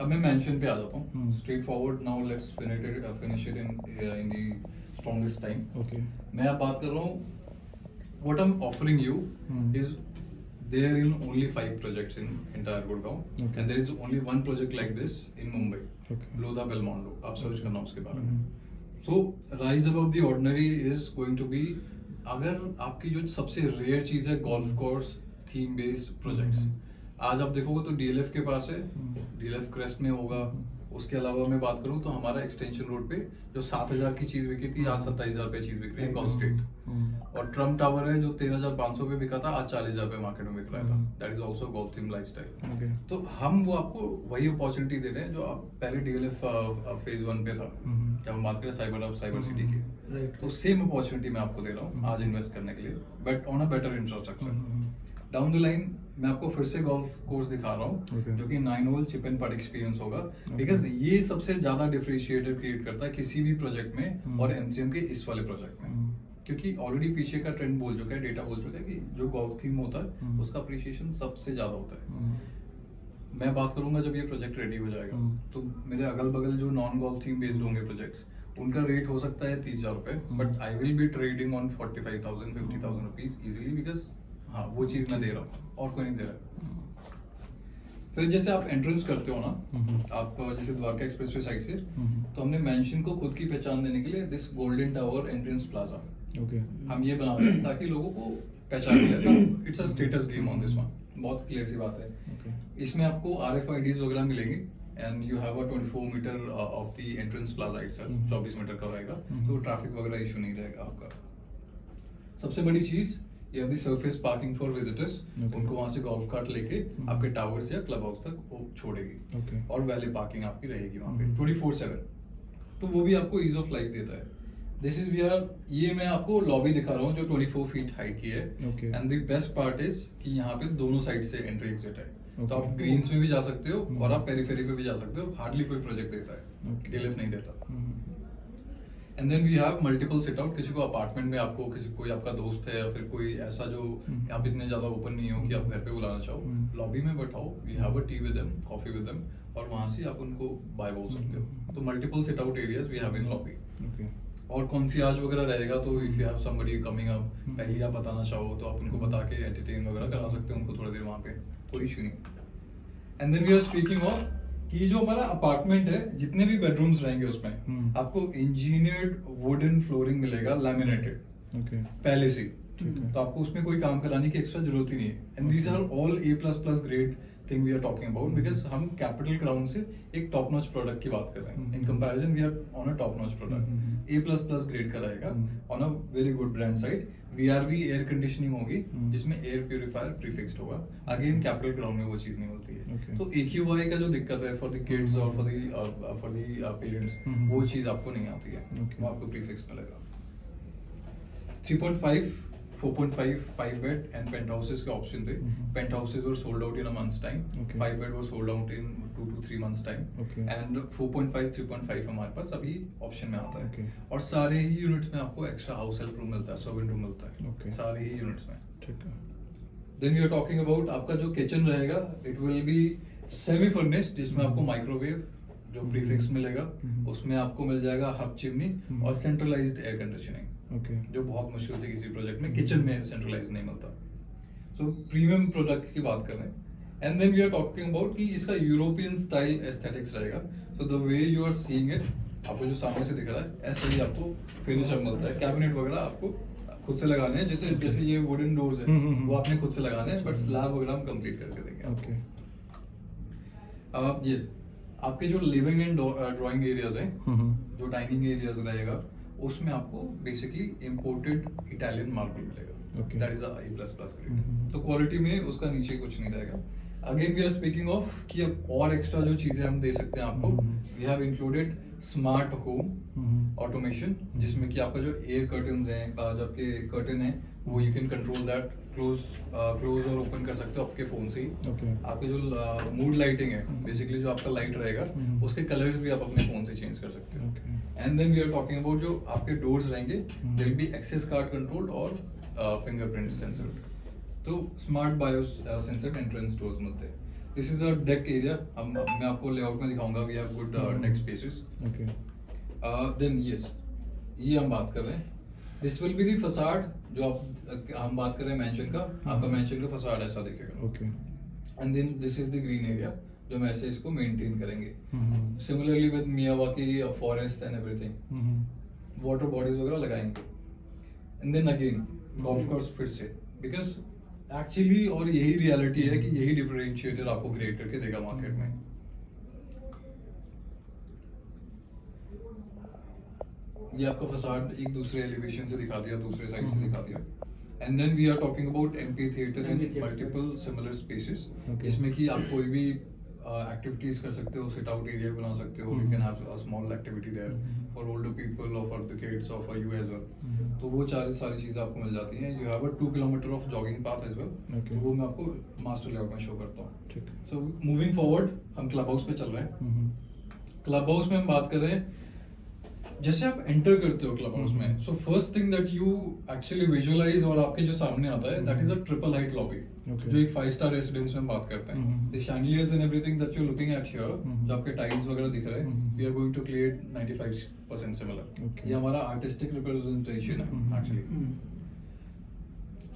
अब मैं मेंशन पे आ जाता हूँ, straight forward. Now let's finish it in the strongest time. Okay, मैं अब बात कर रहा हूँ, what I am offering you is there in only 5 projects in entire Gurgaon, Okay. and there is only one project like this in Mumbai, Okay. below the Belmondo. आप search करना उसके बारे में। हम्म, So rise above the ordinary is going to be, अगर आपकी जो सबसे rare चीज है golf course theme based projects, आज आप देखोगे तो डीएलएफ के पास है, डीएलएफ क्रेस्ट में होगा। उसके अलावा मैं बात करूं तो हमारा एक्सटेंशन रोड पे जो 7,000 की चीज बिकी थी, आज 27,000 पे चीज बिक रही है गोल्फ स्ट्रीट। और ट्रम्प टावर है जो 13,500 पे बिका था, आज 40,000 पे मार्केट में बिक रहा था। That is also golf theme lifestyle. Okay, तो हम वो आपको वही अपॉर्चुनिटी दे रहे हैं जो आप पहले डीएलएफ फेज 1 पे था, जब हम बात करें साइबर सिटी की। तो सेम अपॉर्चुनिटी मैं आपको दे रहा हूँ आज इन्वेस्ट करने के लिए, but on a better infrastructure. Down the line मैं आपको फिर से गोल्फ कोर्स दिखा रहा हूँ, Okay. जो कि 9 होल चिप एंड पट एक्सपीरियंस होगा, बिकॉज ये सबसे ज्यादा डिफरेंशिएटर क्रिएट करता है किसी भी प्रोजेक्ट में और एमसीएम के इस वाले प्रोजेक्ट में। क्योंकि ऑलरेडी पीछे का ट्रेंड बोल चुका है, डेटा बोल चुका है कि जो गोल्फ थीम होता है उसका अप्रिशिएशन सबसे ज्यादा होता है। मैं बात करूंगा जब ये प्रोजेक्ट रेडी हो जाएगा तो मेरे अगल बगल जो नॉन गोल्फ थीम बेस्ड होंगे प्रोजेक्ट्स, उनका रेट हो सकता है 30,000 रुपए, but I will be trading on 45,000 50,000 rupees easily, because हाँ वो चीज मैं दे रहा हूँ और कोई नहीं दे रहा। फिर जैसे आप एंट्रेंस करते हो ना, आप जैसे द्वारका एक्सप्रेसवे साइड से, तो हमने मेंशन को खुद की पहचान देने के लिए this golden tower entrance plaza okay, हम ये बनाते हैं ताकि लोगों को पहचान मिले। It's a status game on this one, बहुत क्लियर सी बात है। ओके, इसमें आपको RFIDs वगैरह मिलेंगे and you have a 24 meter of the entrance plaza itself, 24 meter का रहेगा, तो ट्रैफिक वगैरह इशू नहीं रहेगा आपका। सबसे बड़ी चीज, ये the surface parking for visitors, उनको वहां से गोल्फ कार्ट लेके आपके टावर्स या क्लब हाउस तक वो छोड़ेगी, ओके, और वैले पार्किंग आपकी रहेगी वहां पे 24/7। तो वो भी आपको ईज ऑफ लाइफ देता है। दिस इज वी आर, ये मैं आपको लॉबी दिखा रहा हूँ जो 24 फीट हाइट की है, Okay. And the best part is कि यहाँ पे दोनों साइड से एंट्री एग्जिट है। तो Okay. आप ग्रीन्स में भी जा सकते हो और आप पेरीफेरी पे भी जा सकते हो, हार्डली कोई प्रोजेक्ट देता है, Okay. डीएलएफ नहीं देता। And then we have multiple sit out, किसी को अपार्टमेंट में आपको कोई आपका दोस्त है या फिर कोई ऐसा जो आप इतने ज्यादा ओपन नहीं हो कि आप घर पे बुलाना चाहो, लॉबी में बैठाओ, we have a tea with them, coffee with them, और वहां से आप उनको बाय बोल सकते हो। तो multiple sit out areas we have in lobby. Okay, और कॉन्सियाज वगैरह रहेगा, तो if you have somebody coming up, पहले आप बताना चाहो तो आप उनको बता के एंटरटेन वगैरह करा सकते हो उनको थोड़ी देर वहां पे, कोई इशू नहीं। And then we are speaking of कि जो हमारा अपार्टमेंट है, जितने भी बेडरूम्स रहेंगे उसमें आपको इंजीनियर्ड वुडन फ्लोरिंग मिलेगा, लैमिनेटेड, ओके, पहले से। ठीक है। तो आपको उसमें कोई काम कराने की एक्स्ट्रा जरूरत ही नहीं है। And these are all A++ grade thing we are talking about, because हम कैपिटल क्राउन से एक टॉप नॉच प्रोडक्ट की बात कर रहे हैं। In comparison we are on a top notch product, A++ grade का रहेगा, on a very good brand side. VRV air conditioning होगी, जिसमें एयर प्यूरिफायर प्रीफिक्स्ड होगा। अगेन कैपिटल क्राउन में वो चीज नहीं मिलती है। Okay. तो AQI का जो दिक्कत है फॉर द किड्स और फॉर द पेरेंट्स, वो चीज आपको नहीं आती है, Okay. वो आपको प्रीफिक्स मिलेगा। 3.5, 4.5, 5 बेड एंड पेंट हाउसेस के ऑप्शन थे। Penthouses were sold out in a month's time, Okay. 5 bed were sold out in 2 to 3 months time, Okay. And 4.5, 3.5 हमारे पास अभी ऑप्शन में आता है। Okay. और सारे ही यूनिट्स में आपको एक्स्ट्रा हाउस हेल्प रूम मिलता है, सर्वेंट रूम मिलता है, Okay. सारे ही यूनिट्स में। ठीक है, then we are talking about आपका जो किचन रहेगा, it will be semi furnished, जिसमें आपको माइक्रोवेव जो प्रीफिक्स मिलेगा, उसमें आपको मिल जाएगा हब चिमनी और सेंट्रलाइज्ड एयर कंडीशनिंग, ओके, जो बहुत मुश्किल से किसी प्रोजेक्ट में किचन में सेंट्रलाइज नहीं मिलता। सो प्रीमियम प्रोडक्ट की बात कर रहे हैं। And then we are talking about कि इसका यूरोपियन स्टाइल एस्थेटिक्स रहेगा। So the way you are seeing it, आपको जो सामने से दिख रहा है ऐसे ही आपको फिनिशर मिलता है। कैबिनेट वगैरह आपको खुद से लगाने हैं, जैसे ये वुडन डोर्स है वो आपने खुद से लगाने हैं, बट स्लैब वगैरह हम कंप्लीट करके देंगे आपको। ओके, अब आप ये आपके जो लिविंग एंड ड्राइंग एरियाज हैं, जो डाइनिंग एरियाज रहेगा, उसमें आपको बेसिकली इम्पोर्टेड इटालियन मार्बल मिलेगा। Okay. That is A++ grade. तो क्वालिटी में उसका नीचे कुछ नहीं रहेगा। Again we are speaking of कि अब और एक्स्ट्रा जो चीजें हम दे सकते हैं आपको, we have included smart home automation, जिसमें कि आपका जो एयर कर्टन्स हैं, जो आपके कर्टन है, वो you can control that, close और ओपन कर सकते हो आपके फोन से ही। ओके, आपके जो मूड लाइटिंग है, बेसिकली जो आपका लाइट रहेगा, उसके कलर्स भी आप अपने फोन से चेंज कर सकते हो। Okay, and then we are talking about जो आपके डोर्स रहेंगे, they will be access card controlled और फिंगरप्रिंट सेंसर्ड। तो smart bios sensored entrance doors मिलते हैं। This is a deck area. हम मैं आपको लेआउट में दिखाऊंगा. We have good deck spaces. Okay. Then yes, ये हम बात कर रहे हैं. This will be the facade. जो आप हम बात कर रहे हैं मेंशन का, आपका मेंशन का फसाड ऐसा दिखेगा. Okay. And then this is the green area जो हम ऐसे इसको मेंटेन करेंगे. Hmm. Similarly with Miyawaki forest and everything, water bodies वगैरह लगाएंगे. And then again golf course फिर से, बिकॉज एक्चुअली और यही रियलिटी है कि यही डिफरेंशिएटर आपको क्रिएट करके देगा मार्केट में. ये आपका फसाड एक दूसरे एलिवेशन से दिखा दिया, दूसरे साइड से दिखा दिया. And then we are talking about amphitheatre in multiple similar spaces. इसमें कि आप कोई भी एक्टिविटीज कर सकते हो, सिट आउट एरिया बना सकते हो. You can have a small activity there for older people और फॉर द किड्स और फॉर यू एज वेल. तो वो सारी चीजें आपको मिल जाती हैं. You have a 2 kilometre of jogging path as well. तो वो मैं आपको मास्टर लेआउट में शो करता हूँ. ठीक. सो मूविंग फॉरवर्ड हम क्लब हाउस पे चल रहे हैं. क्लब हाउस में हम बात कर रहे हैं, जैसे आप एंटर करते हो क्लब हाउस में, so first thing that you actually visualise और आपके जो सामने आता है, that is a triple height lobby. जो एक 5 स्टार रेसिडेंस में बात करते हैं. The chandeliers and everything that you looking at here, जो आपके टाइल्स वगैरह दिख रहे हैं, we are going to create 95% similar. ये हमारा आर्टिस्टिक रिप्रेजेंटेशन है actually.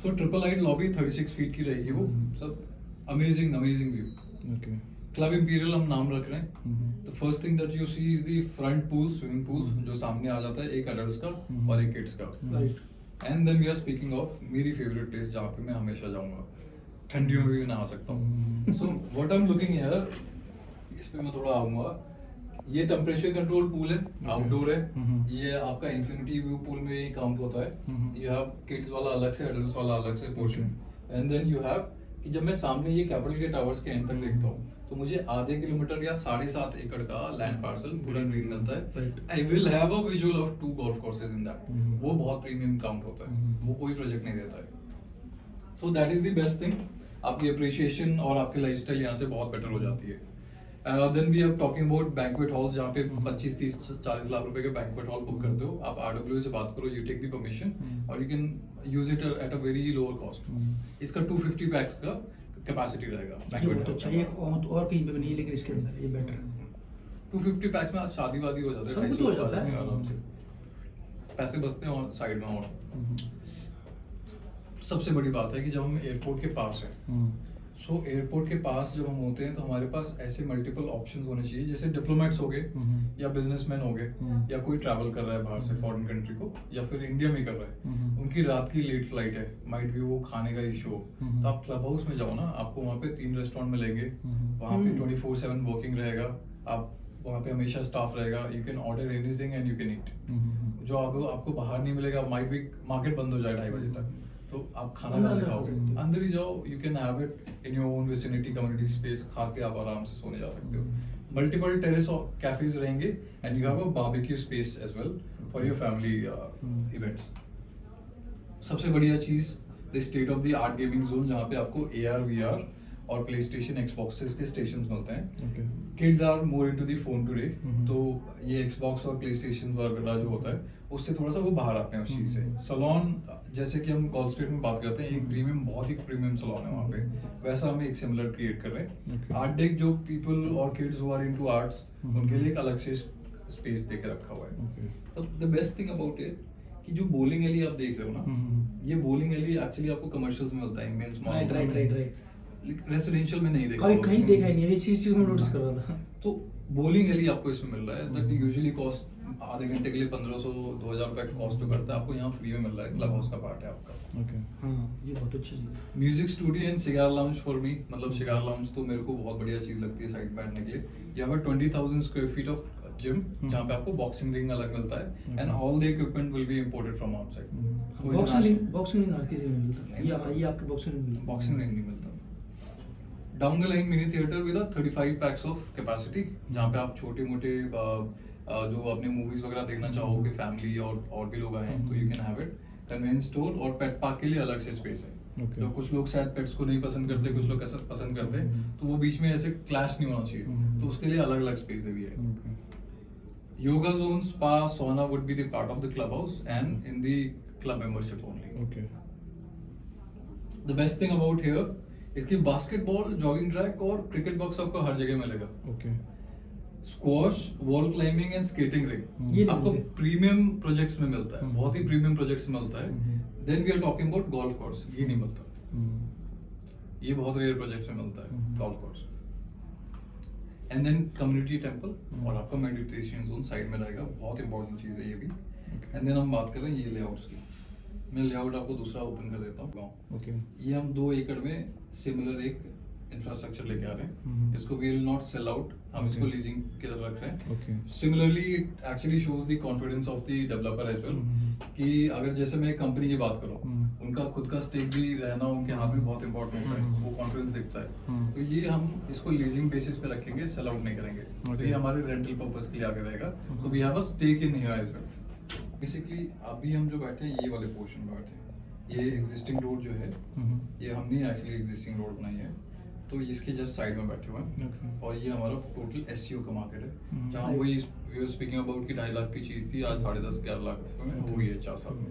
So triple height lobby 36 feet की रहेगी वो. सब amazing view. Okay. Club imperial हम नाम रख रहे हैं. The first thing that you see is the front pool, swimming pool जो सामने आ जाता है, एक एडल्ट्स का और एक किड्स का. Right. And then we are speaking of मेरी फेवरेट प्लेस जहाँ पे मैं हमेशा जाऊंगा, ठंडियों में भी नहा सकता हूँ. So what I am looking here, इस पे मैं थोड़ा आऊंगा. ये टेम्परेचर कंट्रोल पूल है, आउटडोर है. ये आपका इन्फिनिटी व्यू पूल में ही काउंट होता है. यू हैव किड्स वाला अलग से, एडल्ट्स वाला अलग से portion. And then you have कि जब मैं सामने ये कैपिटल के टावर्स के एंड तक देखता हूँ, तो मुझे आधे किलोमीटर या 7.5 एकड़ का लैंड पार्सल पूरा ग्रीन मिलता है. I will have a visual of 2 golf courses in that. वो बहुत प्रीमियम काउंट होता है, वो कोई प्रोजेक्ट नहीं देता है. So that is the best thing. आपकी अप्रिशिएशन और आपकी लाइफस्टाइल यहाँ से बहुत बेटर हो जाती है. Then we are talking about banquet halls, जहाँ पे 25, 30, 40 लाख रुपए के बैंक्वेट हॉल बुक करते हो. आप RWA से बात करो, यू टेक द परमिशन और you can use it at a very lower cost. इसका 250 पैक्स का कैपेसिटी रहेगा. ये बहुत अच्छा है. और कहीं पे भी नहीं है, लेकिन इसके अंदर ये बेटर है. 250 पैक्स में शादी वादी हो जाता है, सब कुछ हो जाता है आराम से. पैसे बचते हैं और साइड में. और सबसे बड़ी बात है कि जब हम एयरपोर्ट के पास हैं, सो एयरपोर्ट के पास जब हम होते हैं तो हमारे पास ऐसे मल्टीपल ऑप्शंस होने चाहिए. जैसे डिप्लोमेट्स हो गए या बिजनेसमैन हो गए या कोई ट्रैवल कर रहा है बाहर से फॉरेन कंट्री को, या फिर इंडिया में कर रहा है, उनकी रात की लेट फ्लाइट है, माइट भी वो खाने का इशू हो, तो आप क्लब हाउस में जाओ ना, आपको वहाँ पे 3 रेस्टोरेंट मिलेंगे. वहाँ पे 24/7 वर्किंग रहेगा. आप वहाँ पे हमेशा स्टाफ रहेगा. You can order anything and you can eat. जो आपको बाहर नहीं मिलेगा. माइट भी मार्केट बंद हो जाए 2:30 बजे तक, तो आप खाना कहाँ से खाओगे? अंदर ही जाओ. You can have it in your own vicinity, community space. खा के आप आराम से सोने जा सकते हो. मल्टीपल टेरेस कैफेज रहेंगे and you have a barbecue space as well for your family events. सबसे बढ़िया चीज, the state of the art gaming zone, जहाँ पे आपको AR, VR और प्ले स्टेशन, एक्सबॉक्सेस के स्टेशंस मिलते हैं. Kids are more into the phone today, तो ये एक्सबॉक्स और प्ले स्टेशन वगैरह जो होता है उससे थोड़ा सा वो बाहर आते हैं उस चीज से. सलोन, जैसे कि हम गोल्फ स्ट्रीट में बात करते हैं, एक प्रीमियम, बहुत ही प्रीमियम सलोन है वहाँ पे, वैसा हमें एक सिमिलर क्रिएट कर रहे हैं. आर्ट डेक, जो पीपल और kids who are into arts, उनके लिए एक अलग से स्पेस देके रखा हुआ है. तो the best thing about it कि जो बॉलिंग एली आप देख रहे हो ना, ये बॉलिंग एली एक्चुअली आपको कमर्शियल्स में मिलता है, मेल्स मॉल. राइट. रेसिडेंशियल में नहीं देखा. कहीं देखा ही नहीं है. इस चीज को मैं नोटिस कर रहा था. तो बॉलिंग एली आपको इसमें मिल रहा है. दैट यूजुअली कॉस्ट आधे घंटे के लिए 1500-2000 रुपए कॉस्ट जो करता है, आपको यहाँ फ्री में मिल रहा है. क्लब हाउस का पार्ट है आपका. ये बहुत अच्छी चीज है. Music studio and cigar lounge for me, मतलब सिगार लाउंज तो मेरे को बहुत बढ़िया चीज लगती है साइड बैठने के लिए. यहाँ पर 20,000 स्क्वायर फीट ऑफ जिम, जहाँ पे आपको बॉक्सिंग रिंग अलग मिलता है and all the equipment will be imported from outside. Boxing ring हर किसी में मिलता है. ये आपके बॉक्सिंग रिंग नहीं मिलता. Down the line mini theatre with 35 PACS of capacity, जहाँ पे आप छोटे मोटे जो अपने मूवीज वगैरह देखना चाहोगे, फैमिली और भी लोग आए हैं, तो you can have it. Convenience store और पेट पार्क के लिए अलग से स्पेस है. तो कुछ लोग शायद पेट्स को नहीं पसंद करते, कुछ लोग ऐसा पसंद करते हैं, तो वो बीच में ऐसे क्लैश नहीं होना चाहिए, तो उसके लिए अलग अलग स्पेस दे दिया है. योगा जोन, स्पा, सोना would be the part of the club house and in the club membership only. The best thing about here इसकी बास्केटबॉल, जॉगिंग ट्रैक और क्रिकेट बॉक्स आपको हर जगह मिलेगा। Okay. Squash, wall climbing and skating ये ring नहीं आपको मिलते। Premium projects में मिलता है, हम्म। बहुत ही प्रीमियम प्रोजेक्ट्स में मिलता है। Hmm. Then we are talking about golf course, ये नहीं मिलता, हम्म। ये बहुत रेयर प्रोजेक्ट्स में मिलता है hmm. Golf course. And then community temple hmm. और आपका मेडिटेशन जोन साइड में रहेगा, बहुत इंपॉर्टेंट चीज़ है ये भी। Okay. एंड देन हम बात करें ये लेआउट्स की, मैं लेआउट आपको दूसरा ओपन कर देता हूँ। ओके। ये हम 2 एकड़ में सिमिलर एक इंफ्रास्ट्रक्चर लेके आ रहे हैं। हम्म। इसको we will not sell out, हम इसको Okay. लीजिंग की तरफ रख रहे हैं। Okay. Similarly it actually shows the confidence of the developer as well, कि अगर जैसे मैं एक कंपनी की बात करूँ, हम्म। उनका खुद का स्टेक भी रहना उनके हाथ में बहुत इंपॉर्टेंट होता है, हम्म। वो कॉन्फिडेंस दिखता है। हम्म। तो ये हम इसको लीजिंग बेसिस पे रखेंगे, सेल आउट नहीं करेंगे। तो Okay. ये हमारे रेंटल पर्पस के लिए आगे रहेगा। हम्म। तो we have a stake in here as well. Basically अभी हम जो बैठे हैं ये वाले पोर्शन में बैठे हैं। ये एग्जिस्टिंग रोड जो है, हम्म। ये हमने एक्चुअली एग्जिस्टिंग रोड बनाई है, तो इसके जस्ट साइड में बैठे हुए हैं। Okay. और ये हमारा टोटल एससीओ का मार्केट है, हम्म। जहाँ वही वी वर स्पीकिंग अबाउट कि 2.5 लाख की चीज़ थी, आज 10.5-11 लाख रुपए में हो गई है 4 साल में।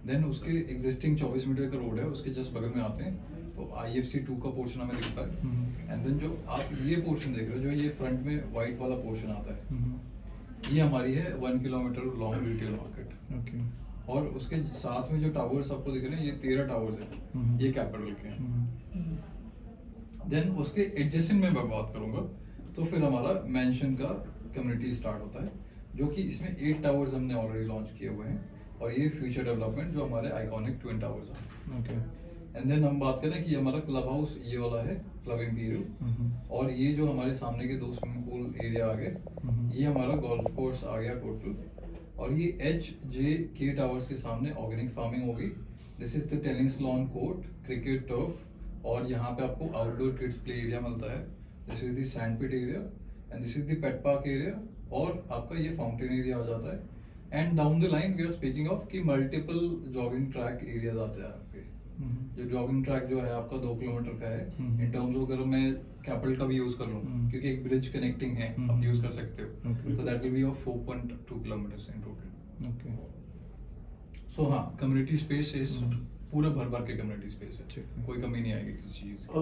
देन उसके एग्जिस्टिंग 24 मीटर का रोड है, उसके जस्ट बगल में आते हैं तो IFC 2 का पोर्शन हमें दिखता है। हम्म। एंड देन जो आप ये पोर्शन देख रहे हो, जो ये फ्रंट में वाइट वाला पोर्शन आता है, हम्म। ये हमारी है 1 kilometre long retail market. Okay. और उसके साथ में जो टावर्स आपको दिख रहे हैं, ये 13 टावर्स हम्म। हैं, ये कैपिटल के हैं। हम्म। देन उसके एडजेसेंट में मैं बात करूंगा तो फिर हमारा मेंशन का कम्युनिटी स्टार्ट होता है, जो कि इसमें 8 टावर्स हमने ऑलरेडी लॉन्च किए हुए हैं, और ये फ्यूचर डेवलपमेंट जो हमारे आइकॉनिक ट्विन टावर्स हैं। ओके। एंड देन हम बात करें कि हमारा क्लब हाउस ये वाला है, क्लब इंपीरियल। हम्म। और ये जो हमारे सामने के 2 स्विमिंग पूल एरिया आ गए, हम्म। ये हमारा गोल्फ कोर्स आ गया टोटल। और ये HJK टावर्स के सामने ऑर्गेनिक फार्मिंग होगी। This is the tennis lawn court, cricket turf, और यहाँ पे आपको आउटडोर किड्स प्ले एरिया मिलता है। This is the sandpit area and this is the pet park area, और आपका ये फाउंटेन एरिया आ जाता है। And down the line we are speaking of कि मल्टीपल जॉगिंग ट्रैक एरियाज आते हैं आपके। हम्म। जो जॉगिंग ट्रैक जो है आपका 2 किलोमीटर का है, हम्म। इन टर्म्स ऑफ अगर मैं कैपिटल का भी यूज कर लूँ, हम्म। क्योंकि एक ब्रिज कनेक्टिंग है, हम्म। आप यूज कर सकते हो, Okay. तो that will be of 4.2 kilometres in total. Okay. So हाँ, कम्युनिटी स्पेस इज हम्म। पूरा भर भर के कम्युनिटी स्पेस ठीक है, है। कोई कमी नहीं आएगी किसी चीज की।